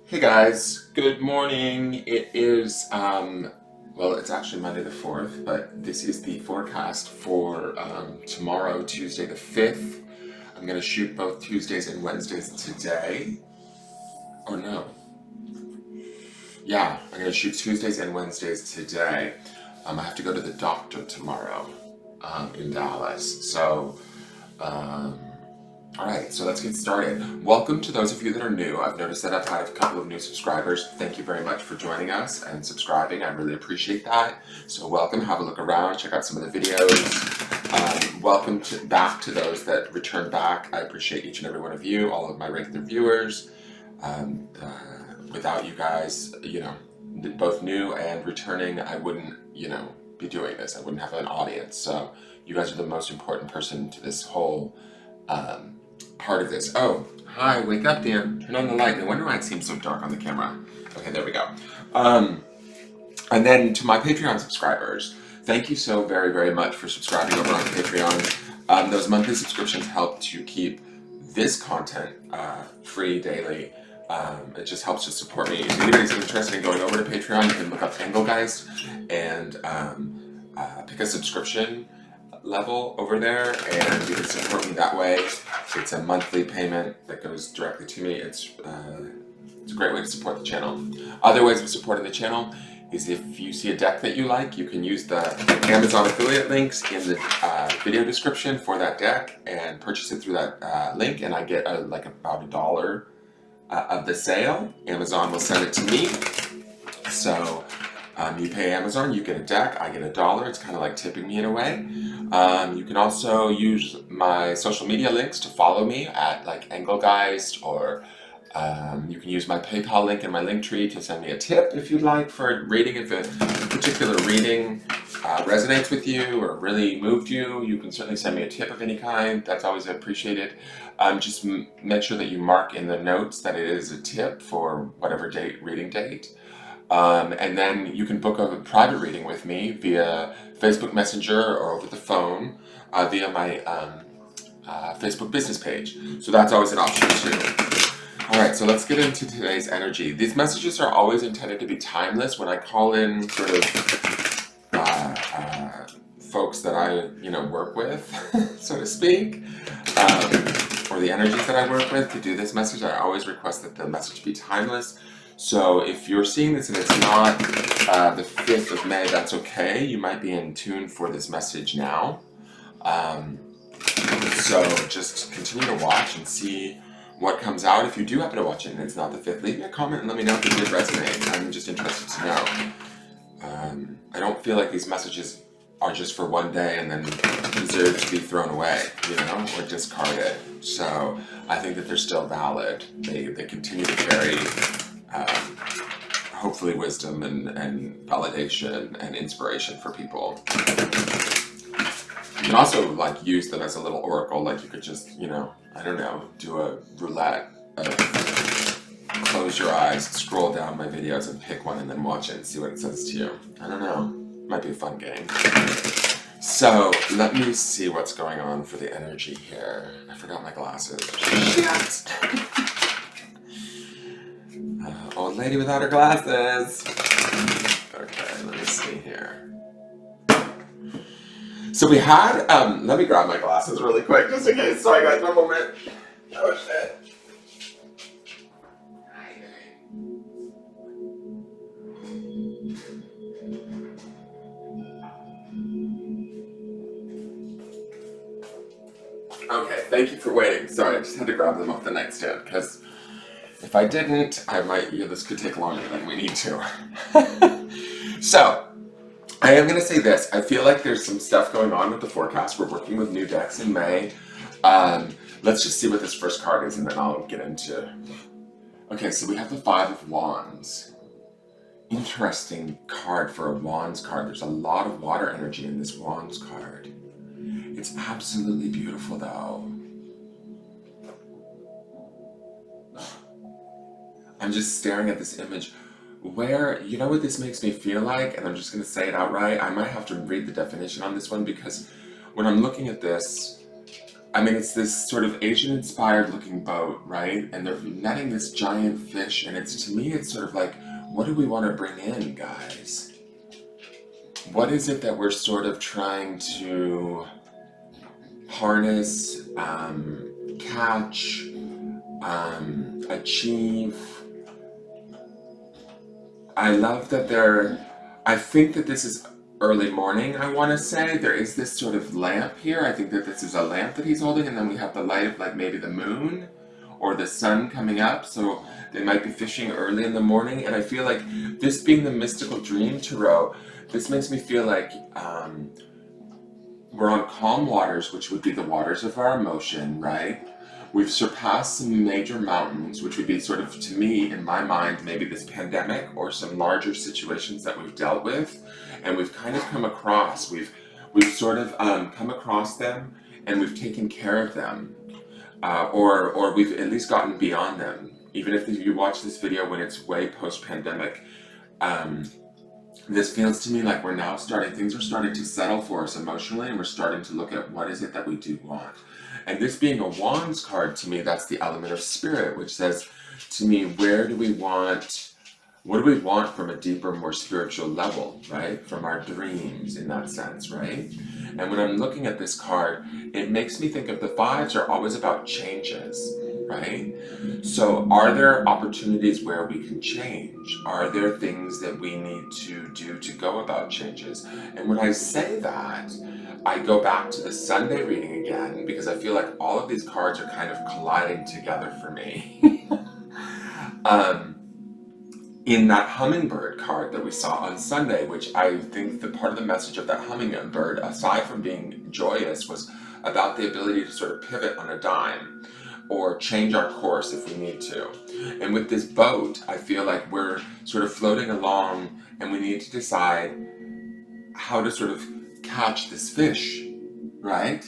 Hey guys, good morning. It is, well, it's actually Monday the 4th, but this is the forecast for tomorrow, Tuesday the 5th. I'm going to shoot both Tuesdays and Wednesdays today. Or no. Yeah, I'm going to shoot Tuesdays and Wednesdays today. I have to go to the doctor tomorrow in Dallas. Um, All right, so let's get started. Welcome to those of you that are new. I've noticed that I've had a couple of new subscribers. Thank you very much for joining us and subscribing. I really appreciate that. So welcome, have a look around, check out some of the videos. Welcome back to those that return back. I appreciate each and every one of you, all of my regular viewers. Without you guys, both new and returning, I wouldn't, be doing this. I wouldn't have an audience. So you guys are the most important person to this whole part of this. Oh, hi, wake up, Dan. Turn on the light. No wonder why it seems so dark on the camera. Okay, there we go. And then to my Patreon subscribers, thank you so very, very much for subscribing over on Patreon. Those monthly subscriptions help to keep this content free daily. It just helps to support me. If anybody's interested in going over to Patreon, you can look up Engelgeist and pick a subscription level over there, and you can support me that way. It's a monthly payment that goes directly to me. It's a great way to support the channel. Other ways of supporting the channel is if you see a deck that you like, you can use the Amazon affiliate links in the video description for that deck and purchase it through that link, and I get about $1 of the sale. Amazon will send it to me. So you pay Amazon, you get a deck, I get $1. It's kind of like tipping me in a way. You can also use my social media links to follow me at like Engelgeist, or you can use my PayPal link in my link tree to send me a tip if you'd like for a reading. If a particular reading resonates with you or really moved you, you can certainly send me a tip of any kind. That's always appreciated. Just make sure that you mark in the notes that it is a tip for whatever reading date. And then you can book a private reading with me via Facebook Messenger or over the phone via my Facebook business page. So that's always an option too. All right, so let's get into today's energy. These messages are always intended to be timeless. When I call in sort of folks that I work with, so to speak, or the energies that I work with to do this message, I always request that the message be timeless. So if you're seeing this and it's not the 5th of May, that's okay. You might be in tune for this message now. So just continue to watch and see what comes out. If you do happen to watch it and it's not the 5th, leave me a comment and let me know if it did resonate. I'm just interested to know. I don't feel like these messages are just for one day and then deserve to be thrown away, or discarded. So I think that they're still valid. They continue to carry hopefully wisdom and validation and inspiration for people. You can also use them as a little oracle. You could just, I don't know, do a roulette of close your eyes, scroll down my videos and pick one and then watch it and see what it says to you. I don't know. Might be a fun game. So let me see what's going on for the energy here. I forgot my glasses. Shit! Old lady without her glasses. Okay, let me see here. So we had, let me grab my glasses really quick just in case. Sorry guys, one moment. Oh shit. Okay, thank you for waiting. Sorry, I just had to grab them off the nightstand because if I didn't, this could take longer than we need to. So, I am going to say this. I feel like there's some stuff going on with the forecast. We're working with new decks in May. Let's just see what this first card is and then I'll get into. Okay, so we have the 5 of Wands. Interesting card for a Wands card. There's a lot of water energy in this Wands card. It's absolutely beautiful though. I'm just staring at this image where, you know what this makes me feel like? And I'm just going to say it outright. I might have to read the definition on this one because when I'm looking at this, I mean, it's this sort of Asian-inspired looking boat, right? And they're netting this giant fish, and to me, it's sort of like, what do we want to bring in, guys? What is it that we're sort of trying to harness, catch, achieve? I love that I think that this is early morning, I want to say. There is this sort of lamp here. I think that this is a lamp that he's holding, and then we have the light of like maybe the moon or the sun coming up. So they might be fishing early in the morning. And I feel like this being the mystical dream tarot, this makes me feel like we're on calm waters, which would be the waters of our emotion, right? We've surpassed some major mountains, which would be sort of, to me, in my mind, maybe this pandemic or some larger situations that we've dealt with, and we've kind of come across, we've sort of come across them, and we've taken care of them, or we've at least gotten beyond them. Even if you watch this video when it's way post-pandemic, this feels to me like things are starting to settle for us emotionally, and we're starting to look at what is it that we do want. And this being a Wands card, to me, that's the element of spirit, which says to me, what do we want from a deeper, more spiritual level, right? From our dreams, in that sense, right? And when I'm looking at this card, it makes me think of the fives are always about changes, right? So are there opportunities where we can change? Are there things that we need to do to go about changes? And when I say that, I go back to the Sunday reading again, because I feel like all of these cards are kind of colliding together for me. In that hummingbird card that we saw on Sunday, which I think the part of the message of that hummingbird, aside from being joyous, was about the ability to sort of pivot on a dime or change our course if we need to. And with this boat, I feel like we're sort of floating along, and we need to decide how to sort of catch this fish, right?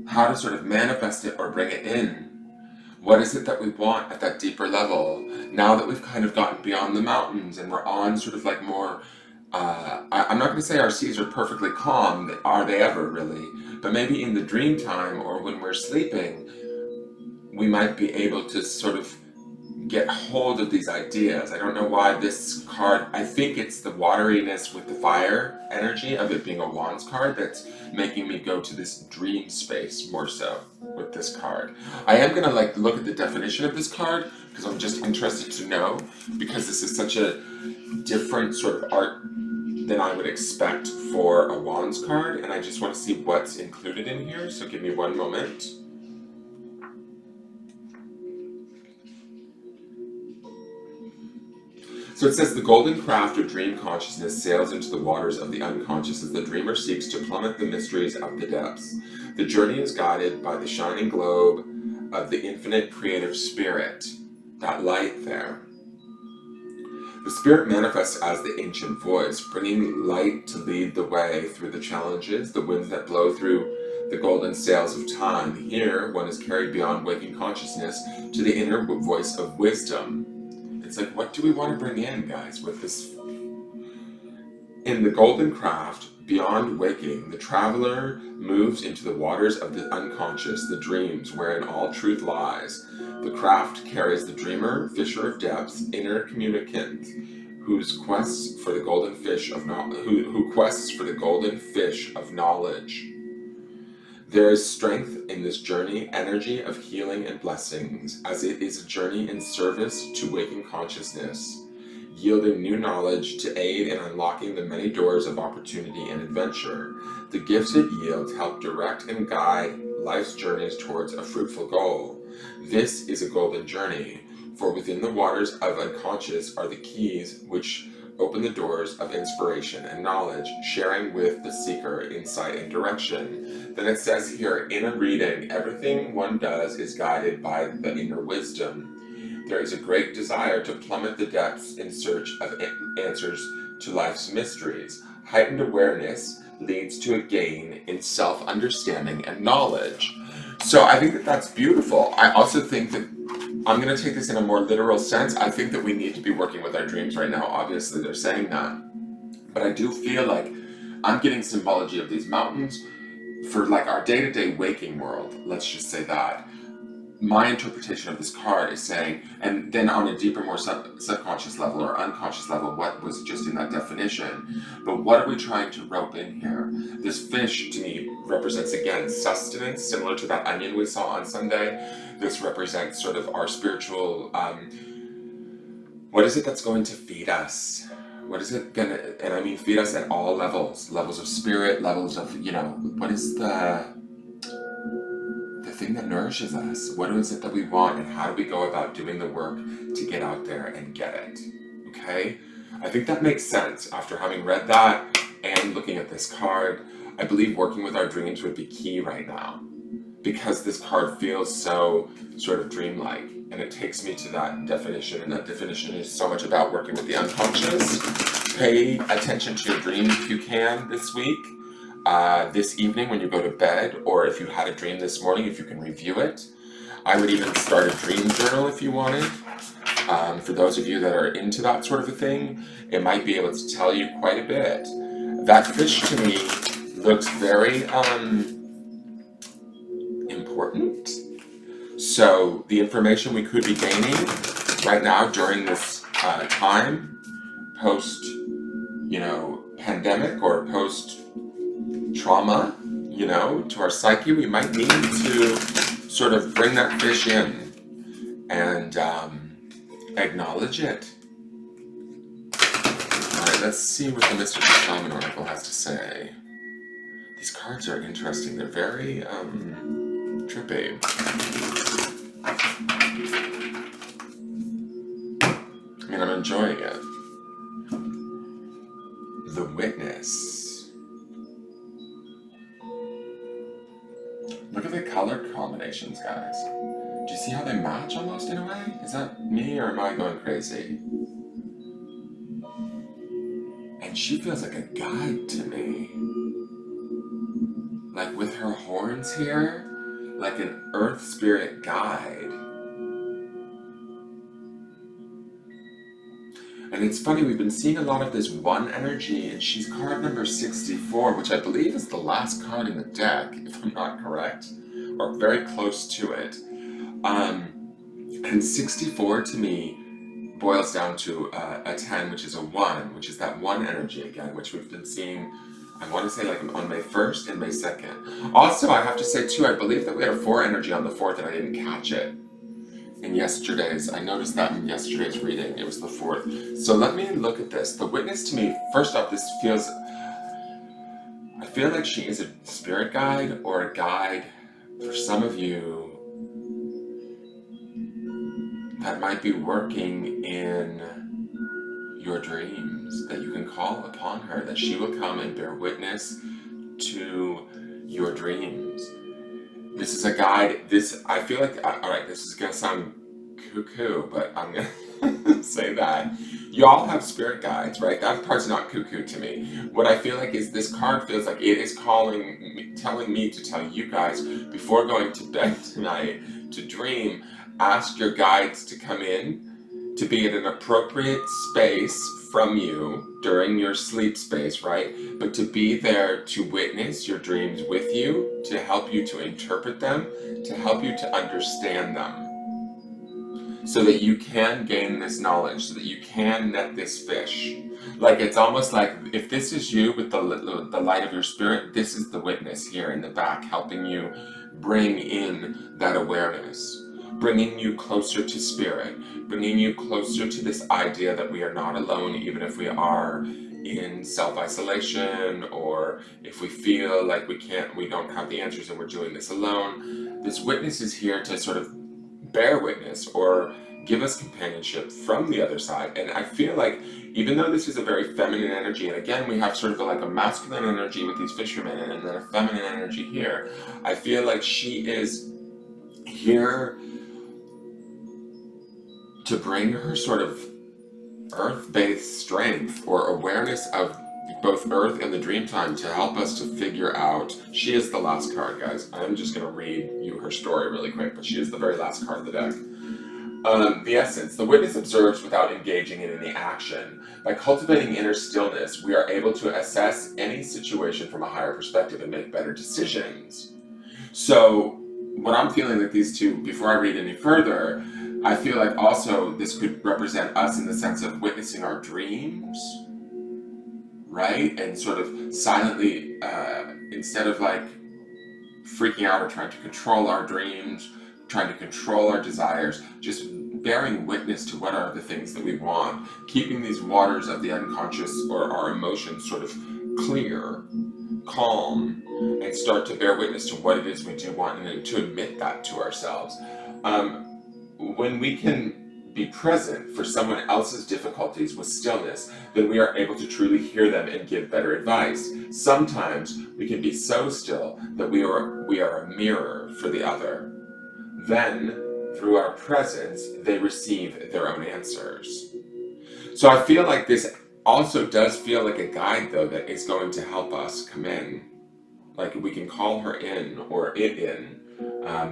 How to sort of manifest it or bring it in. What is it that we want at that deeper level? Now that we've kind of gotten beyond the mountains and we're on sort of like more, I'm not going to say our seas are perfectly calm, are they ever really? But maybe in the dream time or when we're sleeping, we might be able to sort of get hold of these ideas. I don't know why this card, I think it's the wateriness with the fire energy of it being a Wands card that's making me go to this dream space more so with this card. I am going to like look at the definition of this card because I'm just interested to know, because this is such a different sort of art than I would expect for a Wands card, and I just want to see what's included in here, so give me one moment. So it says, the golden craft or dream consciousness sails into the waters of the unconscious as the dreamer seeks to plummet the mysteries of the depths. The journey is guided by the shining globe of the infinite creative spirit, that light there. The spirit manifests as the ancient voice, bringing light to lead the way through the challenges, the winds that blow through the golden sails of time. Here, one is carried beyond waking consciousness to the inner voice of wisdom. It's like, what do we want to bring in, guys, with this? In the golden craft, beyond waking, the traveler moves into the waters of the unconscious, the dreams, wherein all truth lies. The craft carries the dreamer, fisher of depths, inner communicant, who quests for the golden fish of knowledge. There is strength in this journey, energy of healing and blessings, as it is a journey in service to waking consciousness, yielding new knowledge to aid in unlocking the many doors of opportunity and adventure. The gifts it yields help direct and guide life's journeys towards a fruitful goal. This is a golden journey, for within the waters of unconscious are the keys which open the doors of inspiration and knowledge, sharing with the seeker insight and direction. Then it says here, in a reading, everything one does is guided by the inner wisdom. There is a great desire to plummet the depths in search of answers to life's mysteries. Heightened awareness leads to a gain in self-understanding and knowledge. So I think that that's beautiful. I also think that I'm going to take this in a more literal sense. I think that we need to be working with our dreams right now. Obviously, they're saying that. But I do feel like I'm getting symbology of these mountains, for like our day-to-day waking world, let's just say that, my interpretation of this card is saying, and then on a deeper, more subconscious level or unconscious level, what was just in that definition, but what are we trying to rope in here? This fish, to me, represents, again, sustenance, similar to that onion we saw on Sunday. This represents sort of our spiritual, what is it that's going to feed us? What is it gonna, and I mean feed us at all levels of spirit, levels of, what is the thing that nourishes us? What is it that we want, and how do we go about doing the work to get out there and get it? Okay? I think that makes sense. After having read that and looking at this card, I believe working with our dreams would be key right now, because this card feels so sort of dreamlike, and it takes me to that definition, and that definition is so much about working with the unconscious. Pay attention to your dreams if you can this week. This evening when you go to bed, or if you had a dream this morning, if you can review it. I would even start a dream journal if you wanted. For those of you that are into that sort of a thing, it might be able to tell you quite a bit. That fish to me looks very important. So the information we could be gaining right now during this time, post, pandemic or post trauma, to our psyche, we might need to sort of bring that fish in and acknowledge it. Alright, let's see what the Mystical Shaman Oracle has to say. These cards are interesting. They're very trippy. I mean, I'm enjoying it. The Witness. Look at the color combinations, guys. Do you see how they match almost in a way? Is that me, or am I going crazy? And she feels like a guide to me. Like with her horns here, like an earth spirit guide. And it's funny, we've been seeing a lot of this one energy, and she's card number 64, which I believe is the last card in the deck, if I'm not correct, or very close to it. And 64 to me boils down to a 10, which is a 1, which is that one energy again, which we've been seeing, I want to say like on May 1st and May 2nd. Also, I have to say too, I believe that we had a 4 energy on the 4th and I didn't catch it. In yesterday's, I noticed that in yesterday's reading, it was the 4th. So let me look at this. The Witness to me, first off, this feels, I feel like she is a spirit guide or a guide for some of you that might be working in your dreams, that you can call upon her, that she will come and bear witness to your dreams. This is a guide, I feel like, alright, this is gonna sound cuckoo, but I'm gonna say that. Y'all have spirit guides, right? That part's not cuckoo to me. What I feel like is this card feels like it is telling me to tell you guys, before going to bed tonight, to dream, ask your guides to come in, to be at an appropriate space from you during your sleep space, right? But to be there to witness your dreams with you, to help you to interpret them, to help you to understand them, so that you can gain this knowledge, so that you can net this fish. Like, it's almost like, if this is you with the light of your spirit, this is the witness here in the back, helping you bring in that awareness, bringing you closer to spirit, bringing you closer to this idea that we are not alone, even if we are in self-isolation, or if we feel like we don't have the answers and we're doing this alone. This witness is here to sort of bear witness or give us companionship from the other side. And I feel like, even though this is a very feminine energy, and again we have sort of like a masculine energy with these fishermen and then a feminine energy here, I feel like she is here to bring her sort of earth-based strength or awareness of both earth and the dream time to help us to figure out. She is the last card, guys. I'm just going to read you her story really quick, but she is the very last card of the deck. The essence. The witness observes without engaging in any action. By cultivating inner stillness, we are able to assess any situation from a higher perspective and make better decisions. So, what I'm feeling like these two, before I read any further, I feel like also this could represent us in the sense of witnessing our dreams, right? And sort of silently, instead of like freaking out or trying to control our dreams, trying to control our desires, just bearing witness to what are the things that we want, keeping these waters of the unconscious or our emotions sort of clear, calm, and start to bear witness to what it is we do want and then to admit that to ourselves. When we can be present for someone else's difficulties with stillness, then we are able to truly hear them and give better advice. Sometimes we can be so still that we are a mirror for the other. Then, through our presence, they receive their own answers. So I feel like this also does feel like a guide, though, that is going to help us come in. Like we can call her in or it in.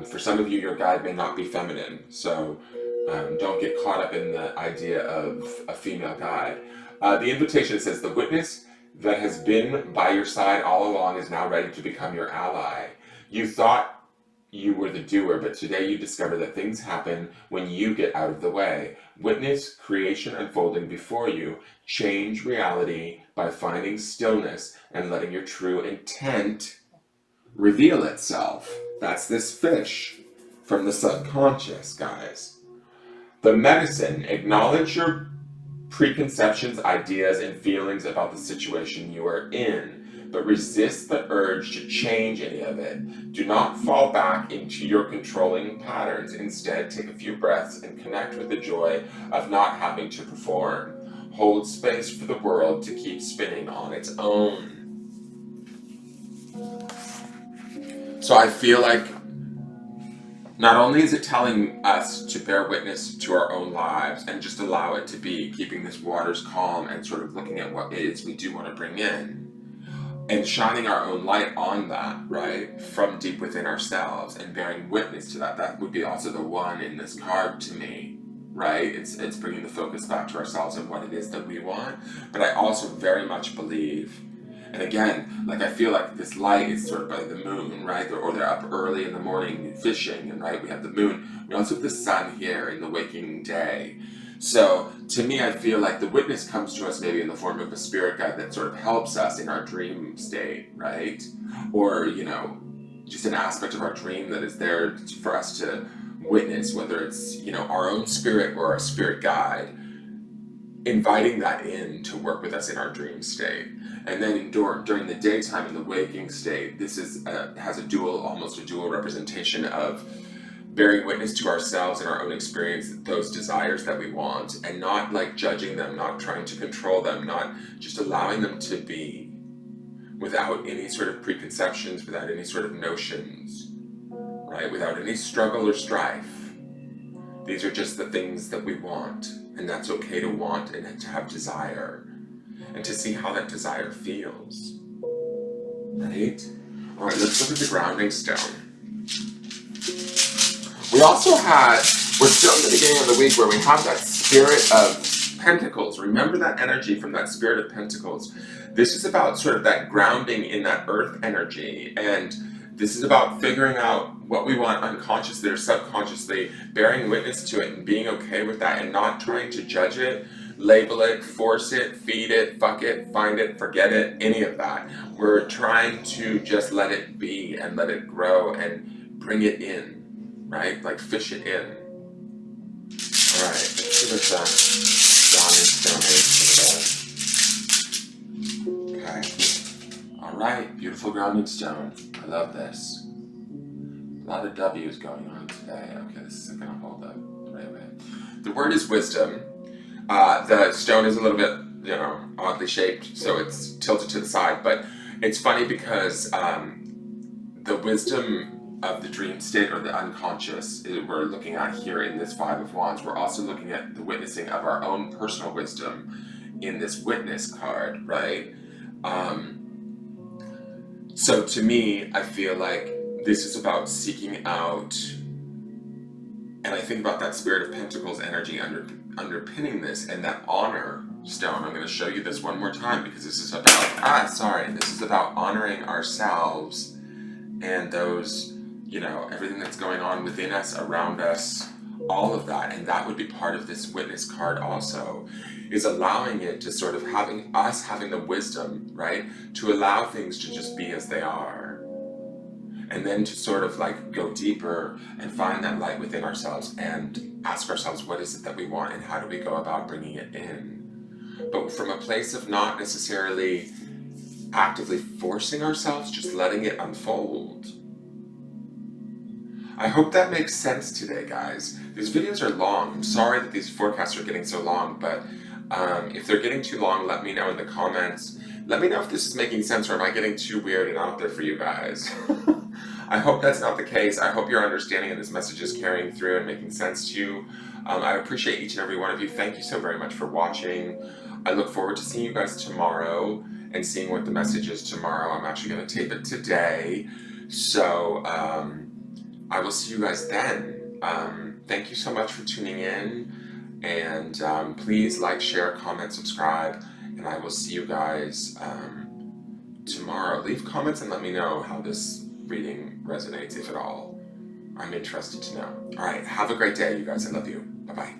For some of you, your guide may not be feminine, so don't get caught up in the idea of a female guide. The invitation says, the witness that has been by your side all along is now ready to become your ally. You thought you were the doer, but today you discover that things happen when you get out of the way. Witness creation unfolding before you. Change reality by finding stillness and letting your true intent reveal itself. That's this fish from the subconscious, guys. The medicine. Acknowledge your preconceptions, ideas, and feelings about the situation you are in, but resist the urge to change any of it. Do not fall back into your controlling patterns. Instead, take a few breaths and connect with the joy of not having to perform. Hold space for the world to keep spinning on its own. So I feel like not only is it telling us to bear witness to our own lives and just allow it to be, keeping this waters calm and sort of looking at what it is we do want to bring in and shining our own light on that, right, from deep within ourselves and bearing witness to that. That would be also the one in this card to me, right? It's bringing the focus back to ourselves and what it is that we want. But I also very much believe, and again, like I feel like this light is sort of by the moon, right? Or they're up early in the morning fishing, and right, we have the moon. We also have the sun here in the waking day. So to me, I feel like the witness comes to us maybe in the form of a spirit guide that sort of helps us in our dream state, right? Or, just an aspect of our dream that is there for us to witness, whether it's, our own spirit or a spirit guide, inviting that in to work with us in our dream state. And then during the daytime in the waking state, this is has almost a dual representation of bearing witness to ourselves and our own experience, those desires that we want, and not like judging them, not trying to control them, not just allowing them to be without any sort of preconceptions, without any sort of notions, right? Without any struggle or strife. These are just the things that we want, and that's okay to want and to have desire, and to see how that desire feels, right? All right, let's look at the grounding stone. We also we're still in the beginning of the week where we have that spirit of pentacles. Remember that energy from that spirit of pentacles. This is about sort of that grounding in that earth energy, and this is about figuring out what we want unconsciously or subconsciously, bearing witness to it and being okay with that and not trying to judge it, label it, force it, feed it, fuck it, find it, forget it, any of that. We're trying to just let it be and let it grow and bring it in, right? Like fish it in. All right, let's see what grounding stone is. Okay. All right, beautiful grounding stone. I love this. A lot of W's going on today. Okay, this isn't going to hold up right away. The word is wisdom. The stone is a little bit, oddly shaped, so it's tilted to the side. But it's funny because the wisdom of the dream state or the unconscious we're looking at here in this Five of Wands. We're also looking at the witnessing of our own personal wisdom in this witness card, right? So to me, I feel like this is about seeking out And I think about that Spirit of Pentacles energy underpinning this, and that honor stone. I'm going to show you this one more time because this is about, this is about honoring ourselves and those, you know, everything that's going on within us, around us, all of that. And that would be part of this Witness card also, is allowing it to sort of having the wisdom, right, to allow things to just be as they are. And then to sort of like go deeper and find that light within ourselves and ask ourselves, what is it that we want and how do we go about bringing it in? But from a place of not necessarily actively forcing ourselves, just letting it unfold. I hope that makes sense today, guys. These videos are long. I'm sorry that these forecasts are getting so long, but if they're getting too long, let me know in the comments. Let me know if this is making sense, or am I getting too weird and out there for you guys? I hope that's not the case. I hope your understanding of this message is carrying through and making sense to you. I appreciate each and every one of you. Thank you so very much for watching. I look forward to seeing you guys tomorrow and seeing what the message is tomorrow. I'm actually going to tape it today. So I will see you guys then. Thank you so much for tuning in. And please like, share, comment, subscribe. And I will see you guys tomorrow. Leave comments and let me know how this reading resonates, if at all. I'm interested to know. All right, have a great day, you guys. I love you. Bye-bye.